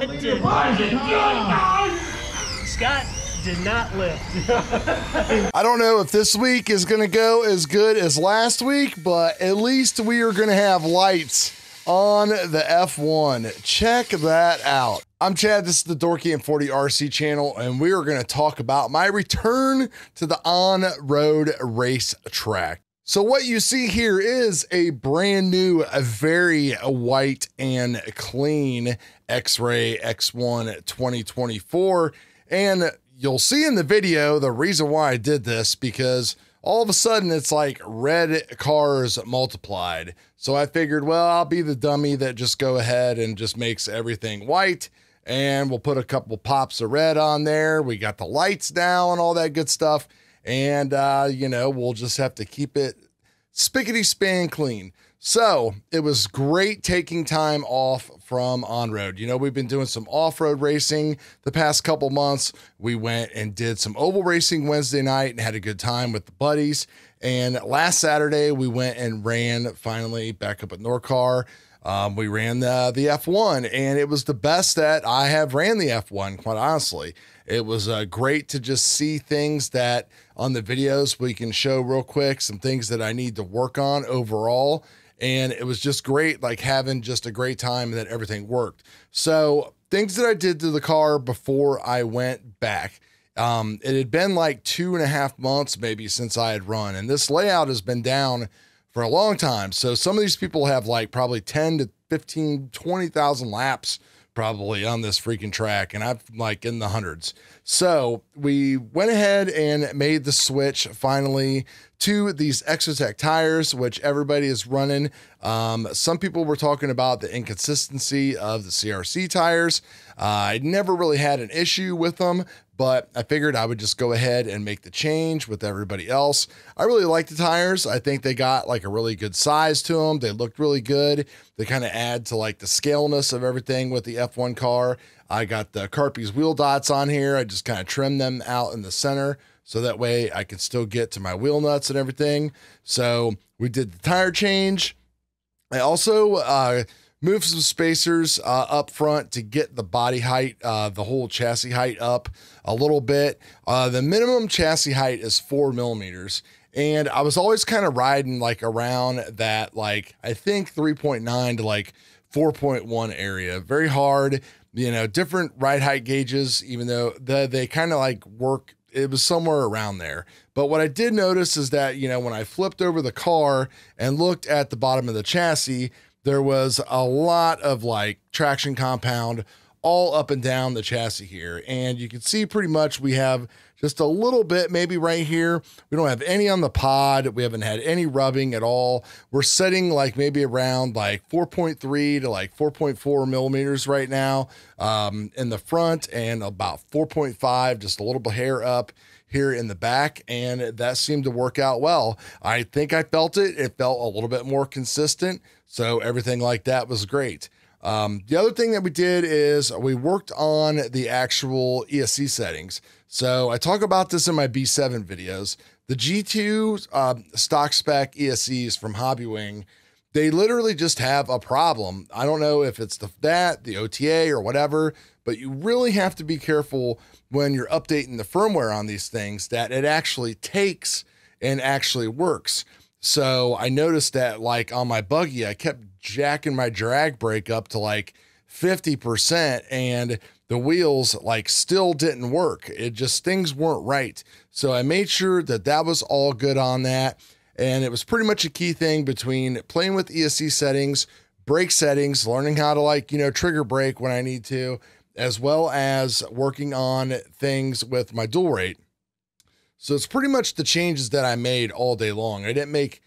Scott did not lift. I don't know if this week is going to go as good as last week, but at least we are going to have lights on the F1. Check that out. I'm Chad. This is the Dorky and 40 RC channel, and we are going to talk about my return to the on-road race track. So what you see here is a brand new, a very white and clean X-Ray X1 2024. And you'll see in the video the reason why I did this, because all of a sudden it's like red cars multiplied. So I figured, well, I'll be the dummy that just go ahead and just makes everything white. And we'll put a couple pops of red on there. We got the lights now and all that good stuff. And, you know, we'll just have to keep it spickety span clean. So it was great taking time off from on-road. You know, we've been doing some off-road racing the past couple months. We went and did some oval racing Wednesday night and had a good time with the buddies. And last Saturday, we went and ran finally back up at NorCar. We ran the F1, and it was the best that I have ran the F1, quite honestly. It was great to just see things that on the videos we can show real quick, some things that I need to work on overall. And it was just great, like having just a great time and that everything worked. So things that I did to the car before I went back. It had been like 2.5 months maybe since I had run, and this layout has been down for a long time. So some of these people have like probably 10 to 15, 20,000 laps probably on this freaking track. And I'm like in the hundreds. So we went ahead and made the switch finally to these Exotec tires, which everybody is running. Some people were talking about the inconsistency of the CRC tires. I never really had an issue with them, but I figured I would just go ahead and make the change with everybody else. I really like the tires. I think they got like a really good size to them. They looked really good. They kind of add to like the scaleness of everything with the F1 car. I got the Carpy's wheel dots on here. I just kind of trimmed them out in the center, so that way I can still get to my wheel nuts and everything. So we did the tire change. I also moved some spacers up front to get the body height, the whole chassis height up a little bit. The minimum chassis height is 4 millimeters. And I was always kind of riding like around that, like, I think 3.9 to like 4.1 area. Very hard, you know, different ride height gauges, even though they kind of like work. It was somewhere around there. But what I did notice is that, you know, when I flipped over the car and looked at the bottom of the chassis, there was a lot of like traction compound all up and down the chassis here. And you can see pretty much we have just a little bit, maybe right here. We don't have any on the pod. We haven't had any rubbing at all. We're setting like maybe around like 4.3 to like 4.4 millimeters right now in the front, and about 4.5, just a little bit hair up here in the back, and that seemed to work out well. I think I felt it. It felt a little bit more consistent, so everything like that was great. The other thing that we did is we worked on the actual ESC settings. So I talk about this in my B7 videos. The G2 stock spec ESCs from Hobbywing, they literally just have a problem. I don't know if it's the OTA or whatever, but you really have to be careful when you're updating the firmware on these things that it actually takes and actually works. So I noticed that like on my buggy, I kept jacking my drag brake up to like 50%, and the wheels like still didn't work. It just, things weren't right. So I made sure that that was all good on that. And it was pretty much a key thing between playing with ESC settings, brake settings, learning how to like, you know, trigger brake when I need to, as well as working on things with my dual rate. So it's pretty much the changes that I made all day long. I didn't make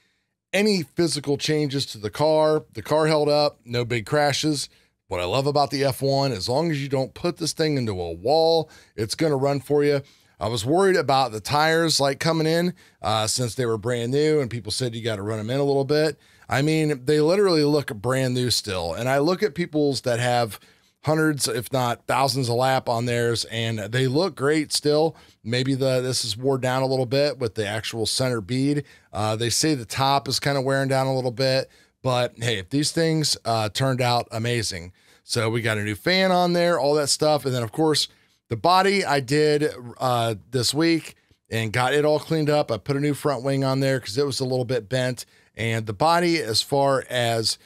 any physical changes to the car. The car held up, no big crashes. What I love about the F1, as long as you don't put this thing into a wall, it's going to run for you. I was worried about the tires like coming in since they were brand new, and people said you got to run them in a little bit. I mean, they literally look brand new still. And I look at people's that have hundreds, if not thousands of lap on theirs, and they look great still. Maybe this is wore down a little bit with the actual center bead. They say the top is kind of wearing down a little bit, but hey, if these things turned out amazing. So we got a new fan on there, all that stuff. And then of course the body I did this week and got it all cleaned up. I put a new front wing on there because it was a little bit bent. And the body, as far as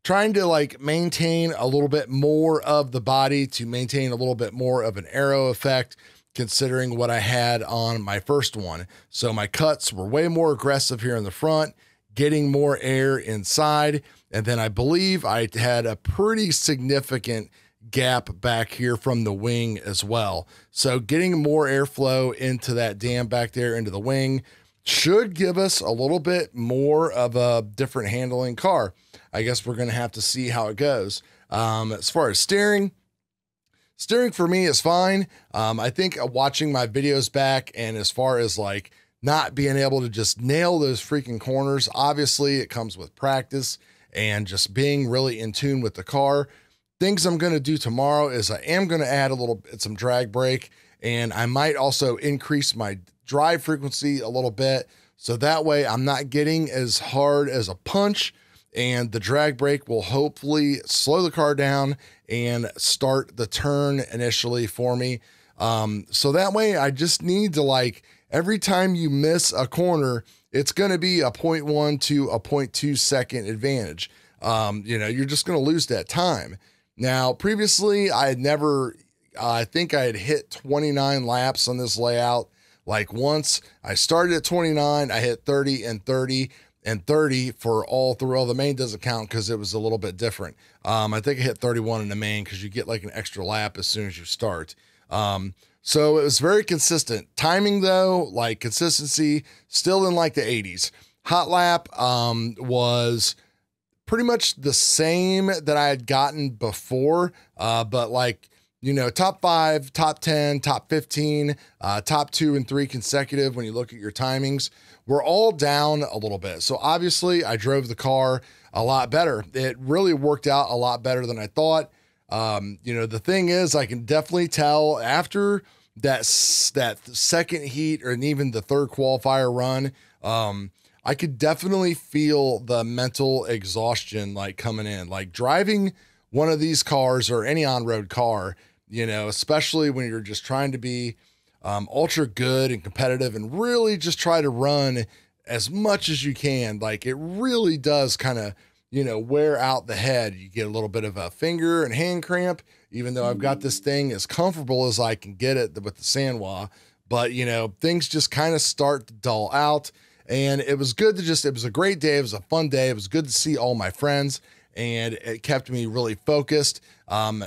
trying to like maintain a little bit more of the body to maintain a little bit more of an aero effect, considering what I had on my first one. So my cuts were way more aggressive here in the front, getting more air inside. And then I believe I had a pretty significant gap back here from the wing as well. So getting more airflow into that dam back there into the wing should give us a little bit more of a different handling car. I guess we're going to have to see how it goes. As far as steering for me is fine. I think watching my videos back, and as far as like not being able to just nail those freaking corners, obviously it comes with practice and just being really in tune with the car. Things I'm going to do tomorrow is I am going to add some drag brake, and I might also increase my drive frequency a little bit. So that way I'm not getting as hard as a punch, and the drag brake will hopefully slow the car down and start the turn initially for me. So that way I just need to, like, every time you miss a corner, it's going to be a 0.1 to a 0.2 second advantage. You're just going to lose that time. Now, previously I had never, I think I had hit 29 laps on this layout. Like once I started at 29, I hit 30 and 30 and 30 for all through. All the main doesn't count because it was a little bit different. I think I hit 31 in the main because you get like an extra lap as soon as you start. So it was very consistent. Timing though, like consistency, still in like the 80s. Hot lap was pretty much the same that I had gotten before, but like, top 5, top 10, top 15, top 2 and 3 consecutive. When you look at your timings, we're all down a little bit. So obviously I drove the car a lot better. It really worked out a lot better than I thought. The thing is, I can definitely tell after that second heat or even the third qualifier run, I could definitely feel the mental exhaustion like coming in, like driving one of these cars or any on-road car, especially when you're just trying to be ultra good and competitive and really just try to run as much as you can. Like it really does kind of, wear out the head. You get a little bit of a finger and hand cramp, even though I've got this thing as comfortable as I can get it with the Sanwa, but things just kind of start to dull out. And it was good it was a great day. It was a fun day. It was good to see all my friends, and it kept me really focused.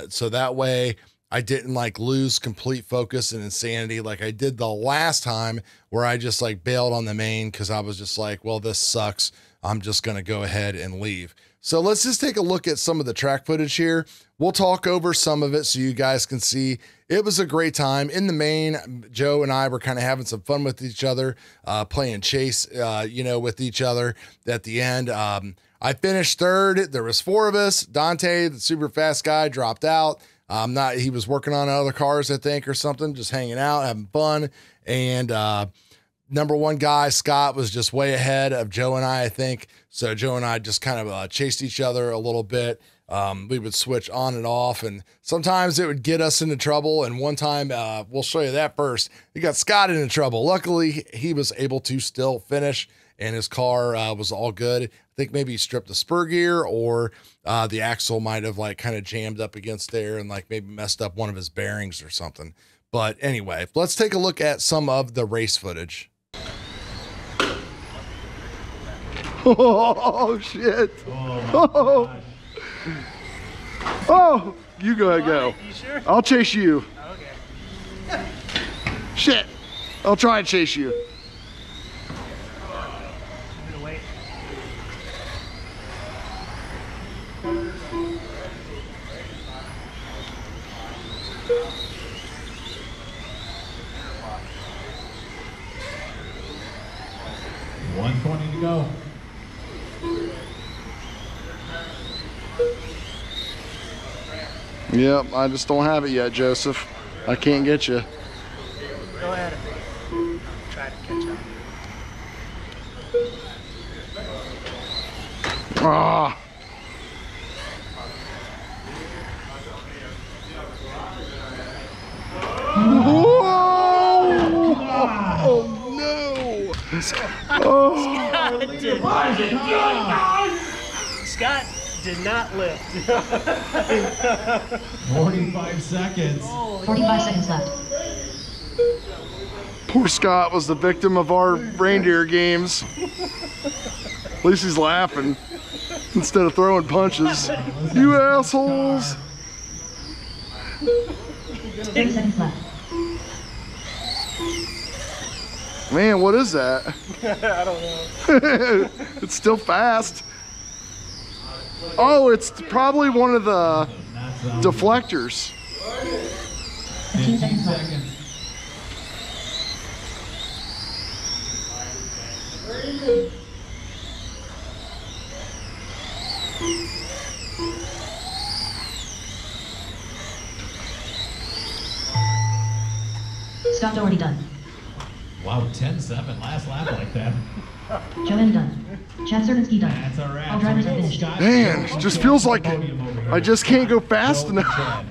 So that way I didn't like lose complete focus and insanity like I did the last time, where I just like bailed on the main because I was just like, well, this sucks. I'm just going to go ahead and leave. So let's just take a look at some of the track footage here. We'll talk over some of it so you guys can see. It was a great time. In the main, Joe and I were kind of having some fun with each other, playing chase, with each other at the end. I finished third. There was 4 of us. Dante, the super fast guy, dropped out. He was working on other cars, I think, or something, just hanging out, having fun. And number 1 guy, Scott, was just way ahead of Joe and I think. So Joe and I just kind of chased each other a little bit. We would switch on and off, and sometimes it would get us into trouble. And one time, we'll show you that first, it got Scott into trouble. Luckily, he was able to still finish, and his car was all good. I think maybe he stripped the spur gear, or the axle might have like kind of jammed up against there and like maybe messed up one of his bearings or something. But anyway, let's take a look at some of the race footage. Oh shit. Oh, oh, you go ahead, go. You sure? I'll chase you. Okay. Shit, I'll try and chase you. I'm gonna wait. $120 to go. Yep, I just don't have it yet, Joseph. I can't get you. Go ahead. Try to catch up. Ah. did. Scott did not lift. 45 seconds. 45 seconds left. Poor Scott was the victim of our reindeer games. At least he's laughing instead of throwing punches. You assholes! 30 seconds left. Man, what is that? I don't know. It's still fast. Oh, it's probably one of the deflectors. 15 seconds left. Scott Doherty done. Wow, 10-7, last lap like that. Joanna done. Chad Sertinsky done. That's all right. All drivers have finished. Man, it just feels like I just can't go fast enough.